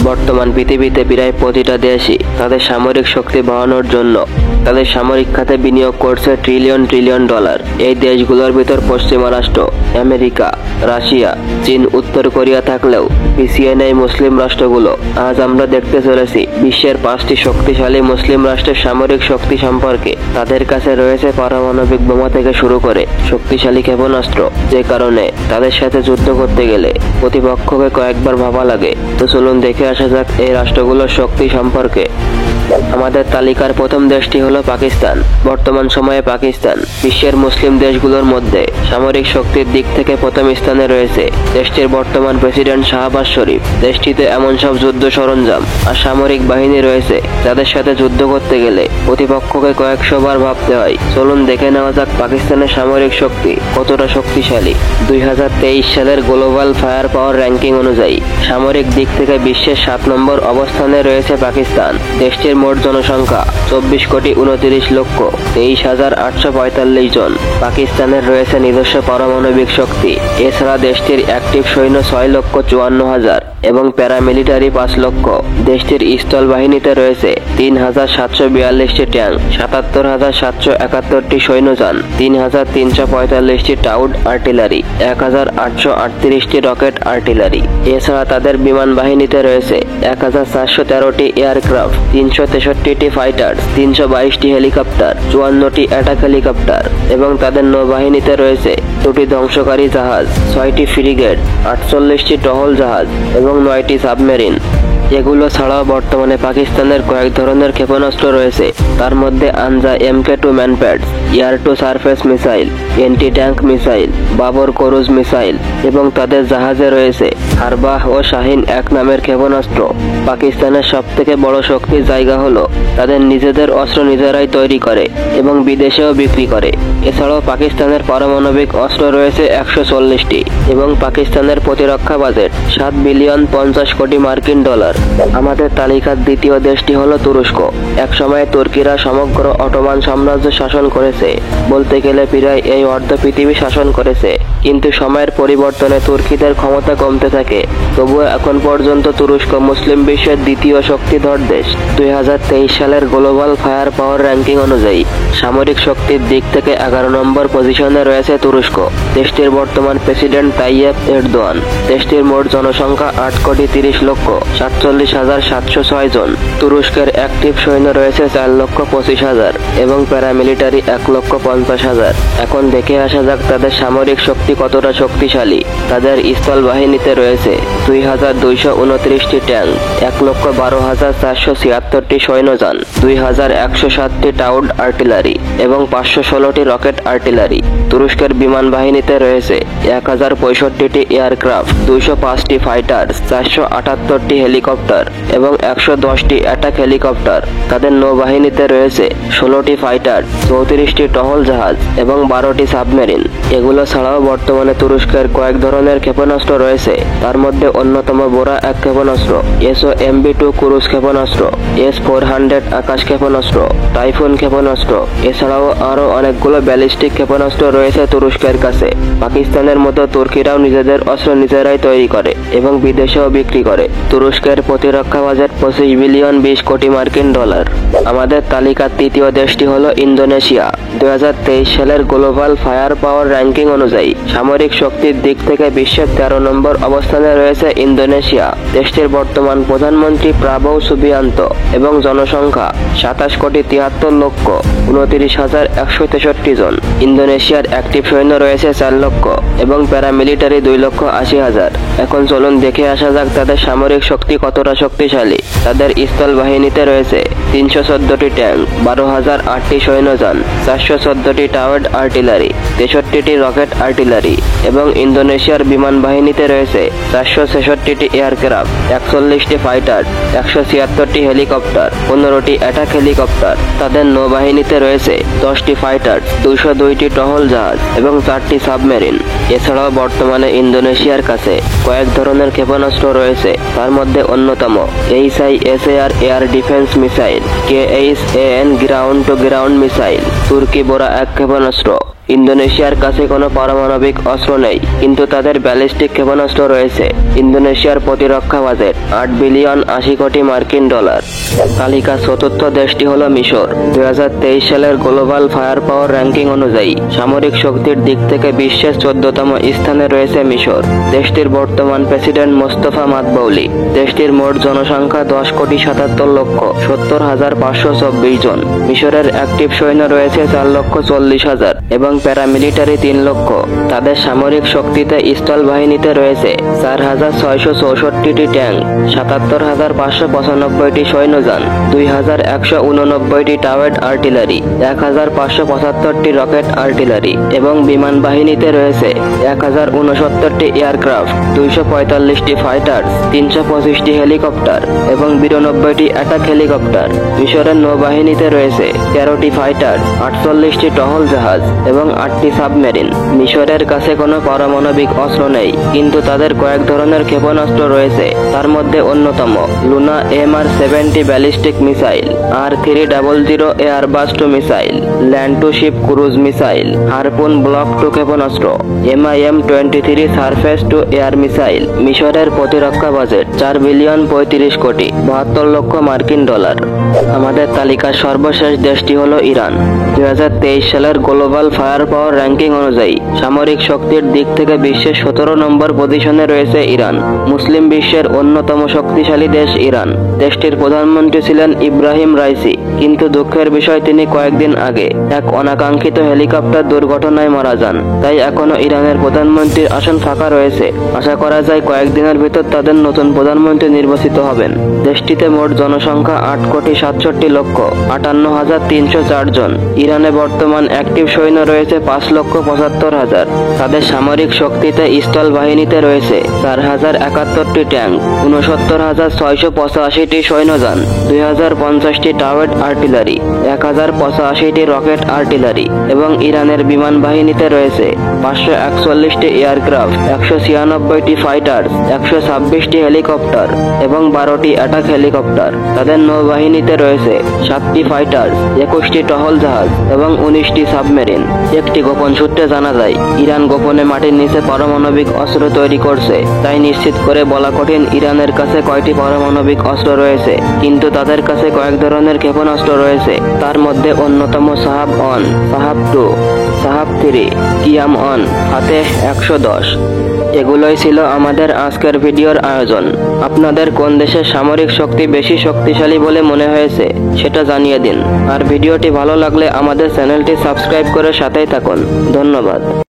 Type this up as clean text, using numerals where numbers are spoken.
বর্তমান পৃথিবীতে প্রায় প্রতিটা দেশই তাদের সামরিক শক্তি বাড়ানোর জন্য তাদের সামরিক খাতে বিনিয়োগ করছে ট্রিলিয়ন ট্রিলিয়ন ডলার। এই দেশগুলোর ভিতর পশ্চিমা রাষ্ট্র আমেরিকা, রাশিয়া, চীন, উত্তর কোরিয়া থাকলেও পিছিয়ে নেই মুসলিম রাষ্ট্রগুলো। আজ আমরা দেখতে চলেছি বিশ্বের 5টি শক্তিশালী মুসলিম রাষ্ট্রের সামরিক শক্তি সম্পর্কে। তাদের কাছে রয়েছে পারমাণবিক বোমা থেকে শুরু করে শক্তিশালী ক্ষেপণাস্ত্র, যে কারণে তাদের সাথে যুদ্ধ করতে গেলে প্রতিপক্ষকে কয়েকবার ভাবা লাগে। তো চলুন দেখে আসা যাক এই রাষ্ট্রগুলোর শক্তি সম্পর্কে। আমাদের তালিকার প্রথম দেশটি হলো পাকিস্তান। বর্তমান সময়ে পাকিস্তান বিশ্বের মুসলিম দেশগুলোর মধ্যে সামরিক শক্তির দিক থেকে প্রথম স্থানে রয়েছে। দেশটির বর্তমান প্রেসিডেন্ট শাহবাজ শরীফ। দেশটিতে এমন সব যুদ্ধ সরঞ্জাম আর সামরিক বাহিনী রয়েছে যাদের সাথে যুদ্ধ করতে গেলে প্রতিপক্ষকে কয়েকশো বার ভাবতে হয়। চলুন দেখে নেওয়া যাক পাকিস্তানের সামরিক শক্তি কতটা শক্তিশালী। 2023 সালের গ্লোবাল ফায়ার পাওয়ার র্যাঙ্কিং অনুযায়ী সামরিক দিক থেকে বিশ্বের 7 নম্বর অবস্থানে রয়েছে পাকিস্তান। দেশটির মোট জনসংখ্যা 24,29,23,845 জন। পাকিস্তানের রয়েছে নিজস্ব পারমাণবিক শক্তি। এছাড়া দেশটির অ্যাক্টিভ সৈন্য 6,54,000 এবং প্যারামিলিটারি 5 লক্ষ। দেশটির স্থল বাহিনীতে রয়েছে 3,742টি ট্যাঙ্ক, 77,771টি সৈন্যযান, 3,345টি টাউড আর্টিলারি, 1,838টি রকেট আর্টিলারি। এছাড়া তাদের বিমান বাহিনীতে রয়েছে 1,413টি এয়ারক্রাফট, 363টি ফাইটার, 322টি হেলিকপ্টার, 54টি অ্যাটাক হেলিকপ্টার এবং তাদের নৌবাহিনীতে রয়েছে 2টি ধ্বংসকারী জাহাজ, 6টি ফ্রিগেট, 48টি টহল জাহাজ এবং 9টি সাবমেরিন। এগুলো ছাড়াও বর্তমানে পাকিস্তানের কয়েক ধরনের ক্ষেপণাস্ত্র রয়েছে। তার মধ্যে Anza MK2 MANPADS, air to surface missile, anti tank missile, Babur cruise missile এবং তাদের জাহাজে রয়েছে হারবাহ ও শাহিন 1 নামের ক্ষেপণাস্ত্র। পাকিস্তানের সবথেকে বড় শক্তির জায়গা হলো তাদের নিজেদের অস্ত্র নিজেরাই তৈরি করে এবং বিদেশেও বিক্রি করে। এছাড়াও পাকিস্তানের পারমাণবিক অস্ত্র রয়েছে 140টি এবং পাকিস্তানের প্রতিরক্ষা বাজেট 7,50,00,00,000 মার্কিন ডলার। আমাদের তালিকার দ্বিতীয় দেশটি হলো তুরস্ক। একসময় তুর্কিরা সমগ্র অটোমান সাম্রাজ্য শাসন করেছে, বলতে গেলে প্রায় এই অর্ধ পৃথিবী শাসন করেছে। কিন্তু সময়ের পরিবর্তনে তুর্কিদের ক্ষমতা কমতে থাকে। তবুও এখন পর্যন্ত তুরস্ক মুসলিম বিশ্বের দ্বিতীয় শক্তিধর দেশ। 2023 সালের গ্লোবাল ফায়ার পাওয়ার র্যাঙ্কিং অনুযায়ী সামরিক শক্তির দিক থেকে 11 নম্বর পজিশনে রয়েছে তুরস্ক। দেশটির বর্তমান প্রেসিডেন্ট তাইয়েপ এরদোয়ান। দেশটির মোট জনসংখ্যা 8,30,40,706 জন। তুরস্কের অ্যাক্টিভ সৈন্য রয়েছে 4,25,000 এবং প্যারামিলিটারি 1,50,000। এখন দেখে আসা যাক তাদের সামরিক শক্তি কতটা শক্তিশালী। তাদের স্থল বাহিনীতে রয়েছে 2,229টি ট্যাঙ্ক, 1,12,476টি সৈন্যযান, 2,107টি টাউড আর্টিলারি এবং 516টি রকেট আর্টিলারি। তুরস্কের বিমান বাহিনীতে রয়েছে 1,065টি এয়ারক্রাফট, 205টি ফাইটার, 478টি হেলিকপ্টার এবং 110টি অ্যাটাক হেলিকপ্টার। তাদের নৌবাহিনীতে রয়েছে 16টি ফাইটার, 34টি টহল জাহাজ এবং 12টি সাবমেরিন। এগুলো ছাড়াও বর্তমানে তুরস্কের কয়েক ধরনের ক্ষেপণাস্ত্র রয়েছে। তার মধ্যে অন্যতম বোরা 1 ক্ষেপণাস্ত্র, SOMB2 ক্রুজ ক্ষেপণাস্ত্র, S-400 আকাশ ক্ষেপণাস্ত্র, টাইফুন ক্ষেপণাস্ত্র। এছাড়াও আরও অনেকগুলো ব্যালিস্টিক ক্ষেপণাস্ত্র রয়েছে তুরস্কের কাছে। পাকিস্তানের মতো তুর্কিরাও নিজেদের অস্ত্র নিজেরাই তৈরি করে এবং বিদেশেও বিক্রি করে। তুরস্কের প্রতিরক্ষা বাজেট 25,20 কোটি মার্কিন ডলার। আমাদের তালিকার তৃতীয় দেশটি হলো ইন্দোনেশিয়া। 2023 সালের গ্লোবাল ফায়ার পাওয়ার র্যাঙ্কিং অনুযায়ী সামরিক শক্তির দিক থেকে বিশ্বের 13 নম্বর অবস্থানে রয়েছে ইন্দোনেশিয়া। দেশটির বর্তমান প্রধানমন্ত্রী প্রাবোও সুবিয়ান্তো এবং জনসংখ্যা 27,73,29,163 জন। ইন্দোনেশিয়ার অ্যাক্টিভ সৈন্য রয়েছে 4 লক্ষ এবং প্যারামিলিটারি 2,80,000। এখন চলুন দেখে আসা যাক তাদের সামরিক শক্তি কতটা শক্তিশালী। তাদের স্থল বাহিনীতে রয়েছে 314টি ট্যাঙ্ক, 12,008টি সৈন্যযান, 414টি টাওয়ার্ড আর্টিলারি, 63টি রকেট আর্টিলারি এবং ইন্দোনেশিয়ার বিমান বাহিনীতে রয়েছে 466টি এয়ারক্রাফট, 41টি ফাইটার, 176টি হেলিকপ্টার, 15টি অ্যাটাক হেলিকপ্টার। তাদের নৌবাহিনীতে রয়েছে 10টি ফাইটার, 202টি টহল জাহাজ এবং 4টি সাবমেরিন। এছাড়াও বর্তমানে ইন্দোনেশিয়ার কাছে কয়েক ধরনের ক্ষেপণাস্ত্র রয়েছে। তার মধ্যে অন্যতম HISAR air defence missile, KHAN ground to ground missile, তুর্কি বোরা এক ক্ষেপণাস্ত্র। ইন্দোনেশিয়ার কাছে কোনো পারমাণবিক অস্ত্র নেই, কিন্তু তাদের ব্যালিস্টিক ক্ষেপণাস্ত্র রয়েছে। ইন্দোনেশিয়ার প্রতিরক্ষা বাজেট 8 বিলিয়ন 80 কোটি মার্কিন ডলার। তালিকার চতুর্থ দেশটি হলো মিশর। 2023 সালের গ্লোবাল ফায়ার পাওয়ার র্যাঙ্কিং অনুযায়ী সামরিক শক্তির দিক থেকে বিশ্বের 14তম স্থানে রয়েছে মিশর। দেশটির বর্তমান প্রেসিডেন্ট মোস্তফা মাতবৌলি। দেশটির মোট জনসংখ্যা 10,77,70,524 জন। মিশরের অ্যাক্টিভ সৈন্য রয়েছে 4,40,000 এবং প্যারামিলিটারি 3 লক্ষ। তাদের সামরিক শক্তিতে স্থল বাহিনীতে রয়েছে 4,664টি ট্যাঙ্ক, 77,595টি সৈন্যযান, 2,189টি টাওয়েড আর্টিলারি, 1,575টি রকেট আর্টিলারি এবং বিমান বাহিনীতে রয়েছে 1,069টি এয়ারক্রাফট, 245টি ফাইটার, 325টি হেলিকপ্টার এবং 92টি অ্যাটাক হেলিকপ্টার। মিশরের নৌবাহিনীতে রয়েছে 13টি ফাইটার, 48টি টহল জাহাজ এবং 8টি সাবমেরিন। মিশরের কাছে কোনো পারমাণবিক অস্ত্র নেই, কিন্তু তাদের কয়েক ধরনের ক্ষেপণাস্ত্র রয়েছে। তার মধ্যে অন্যতম Luna MR-70 ballistic missile, R-300 Elbrus two missile, land to ship cruise missile, Harpoon block two ক্ষেপণাস্ত্র, MIM-23 surface two air missile. মিশরের প্রতিরক্ষা বাজেট 4 বিলিয়ন 35 কোটি 72 লক্ষ মার্কিন ডলার। আমাদের তালিকার সর্বশেষ দেশটি হলো ইরান। 2023 সালের গ্লোবাল ফায়ার পাওয়ার র্যাঙ্কিং অনুযায়ী সামরিক শক্তির দিক থেকে বিশ্বের 17 নম্বর পজিশনে রয়েছে ইরান। মুসলিম বিশ্বের অন্যতম শক্তিশালী দেশ ইরান। দেশটির প্রধানমন্ত্রী ছিলেন ইব্রাহিম রাইসি, কিন্তু দুঃখের বিষয় তিনি কয়েকদিন আগে এক অনাকাঙ্ক্ষিত হেলিকপ্টার দুর্ঘটনায় মারা যান। তাই এখনো ইরানের প্রধানমন্ত্রীর আসন ফাঁকা রয়েছে। আশা করা যায় কয়েকদিনের ভিতর তাদের নতুন প্রধানমন্ত্রী নির্বাচিত হবেন। দেশটিতে মোট জনসংখ্যা 8,67,58,304 জন। ইরানে বর্তমান অ্যাক্টিভ সৈন্য রয়েছে 5,75,000। তাদের সামরিক শক্তিতে স্থল বাহিনীতে রয়েছে 4,071টি ট্যাঙ্ক, 69,685টি সৈন্যযান, 2,050টি টাওয়েড আর্টিলারি, 1,085টি রকেট আর্টিলারি এবং ইরানের বিমান বাহিনীতে রয়েছে 541টি এয়ারক্রাফট, 196টি ফাইটার, 126টি হেলিকপ্টার এবং 12টি অ্যাটাক হেলিকপ্টার। তাদের নৌবাহিনীতে রয়েছে 7টি ফাইটার, 21টি টহল জাহাজ এবং 19টি সাবমেরিন। একটি গোপন সূত্রে জানা যায় ইরান গোপনে মাটির নিচে পারমাণবিক অস্ত্র তৈরি করছে। তাই নিশ্চিত করে বলা কঠিন ইরানের কাছে কয়টি পারমাণবিক অস্ত্র রয়েছে, কিন্তু তাদের কাছে কয়েক ধরনের ক্ষেপণাস্ত্র রয়েছে। তার মধ্যে অন্যতম সাহাব-1, সাহাব-2, সাহাব-3, কিয়াম-1, ফাতেহ 110। এগুলোই ছিল আমাদের আজকের ভিডিওর আয়োজন। আপনাদের কোন দেশের সামরিক শক্তি বেশি শক্তিশালী বলে মনে হয়েছে সেটা জানিয়ে দিন। আর ভিডিওটি ভালো লাগলে আমাদের চ্যানেলটি সাবস্ক্রাইব করে সাথেই থাকুন। ধন্যবাদ।